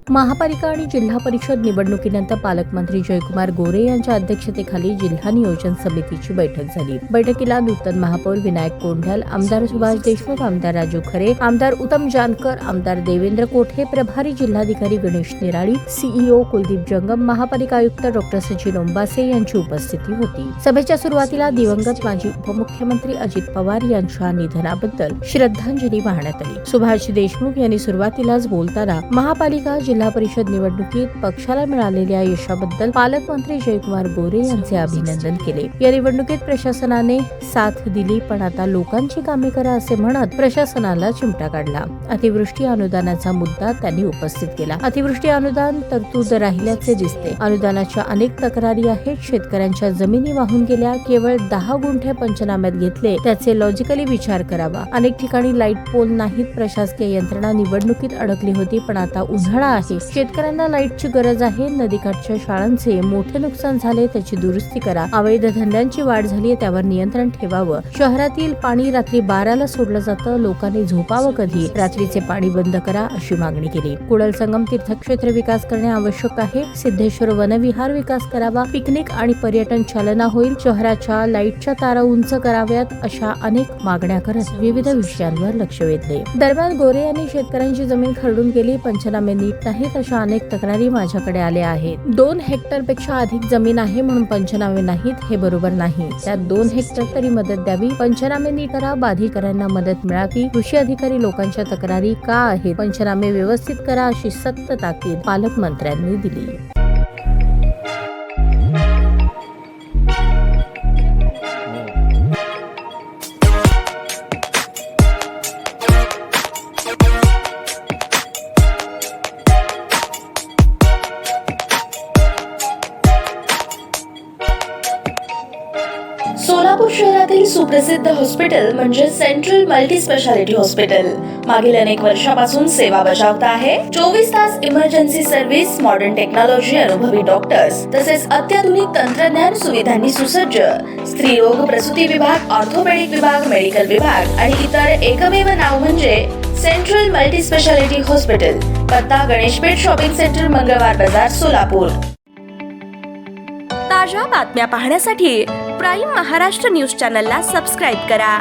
महापालिका आणि जिल्हा परिषद निवडणुकीनंतर पालकमंत्री जयकुमार गोरे यांच्या अध्यक्षतेखाली जिल्हा नियोजन समितीची बैठक झाली। बैठकीला नूतन महापौर विनायक कोंढाल, आमदार सुभाष देशमुख, आमदार राजू खरे, आमदार उत्तम जानकर, आमदार देवेंद्र कोठे, प्रभारी जिल्हाधिकारी गणेश निराळी, सीईओ कुलदीप जंगम, महापालिका आयुक्त डॉ. सचिन ओंबासे यांची उपस्थिती होती। सभेच्या सुरुवातीला दिवंगत माजी उपमुख्यमंत्री अजित पवार यांच्या निधनाबद्दल श्रद्धांजली वाहण्यात आली। सुभाष देशमुख यांनी सुरुवातीलाच बोलताना महापालिका जिल्हा परिषद निवडणुकीत पक्षाला मिळालेल्या यशाबद्दल पालकमंत्री जयकुमार गोरे यांचे अभिनंदन केले। या निवडणुकीत प्रशासनाने साथ दिली, पण आता लोकांची कामे करा असे म्हणत प्रशासनाला चिमटा काढला। अतिवृष्टी अनुदानाचा मुद्दा त्यांनी उपस्थित केला। अतिवृष्टी अनुदान तरतूद राहिल्याचे दिसते। अनुदानाच्या अनेक तक्रारी आहेत। शेतकऱ्यांच्या जमिनी वाहून गेल्या, केवळ 10 गुंठे पंचनाम्यात घेतले, त्याचे लॉजिकली विचार करावा। अनेक ठिकाणी लाईट पोल नाहीत। प्रशासकीय यंत्रणा निवडणुकीत अडकली होती, पण आता उन्हाळा आहे, शेतकऱ्यांना लाईटची गरज आहे। नदीकाठच्या शाळांचे मोठे नुकसान झाले, त्याची दुरुस्ती करा। अवैध धंद्यांची वाढ झाली, त्यावर नियंत्रण ठेवावं। शहरातील पाणी रात्री 12ला सोडलं जातं, लोकांनी झोपावं कधी? रात्रीचे पाणी बंद करा, अशी मागणी केली। कुडल संगम तीर्थक्षेत्र विकास करणे आवश्यक आहे। सिद्धेश्वर वनविहार विकास करावा। पिकनिक आणि पर्यटन चालना होईल। शहराच्या लाईटच्या तारा उंच कराव्यात, अशा अनेक मागण्या करत विविध विषयांवर लक्ष वेधले। दरम्यान गोरे यांनी शेतकऱ्यांची जमीन खरडून गेली, पंचनामे नीट नाहीत, अशा अनेक तक्रारी माझ्याकडे आल्या आहेत। 2 हेक्टरपेक्षा अधिक जमीन आहे म्हणून पंचनामे नाहीत, हे बरोबर नाही। त्यात 2 हेक्टर तरी मदत द्यावी। पंचनामे नीट करा, बाधितांना मदत मिळावी। कृषी अधिकारी लोकांच्या तक्रारी का आहेत? पंचनामे व्यवस्थित करा, अशी सक्त ताकीद पालकमंत्र्यांनी दिली। सोलापूर शहरातील सुप्रसिद्ध हॉस्पिटल म्हणजे सेंट्रल मल्टी स्पेशालिटी हॉस्पिटल मागील अनेक वर्षापासून सेवा बजावत आहे। 24 तास इमर्जन्सी सर्व्हिस, मॉडर्न टेक्नॉलॉजी, अनुभवी डॉक्टर्स तसेच अत्याधुनिक तंत्रज्ञान सुविधांनी सुसज्ज स्त्रीरोग प्रसूती विभाग, ऑर्थोपेडिक विभाग, मेडिकल विभाग आणि इतर एकमेव नाव म्हणजे सेंट्रल मल्टी स्पेशालिटी हॉस्पिटल। पत्ता गणेशपेठ शॉपिंग सेंटर, मंगळवार बाजार, सोलापूर। ताज्या बातम्या पाहण्यासाठी प्राईम महाराष्ट्र न्यूज चॅनलला सबस्क्राईब करा।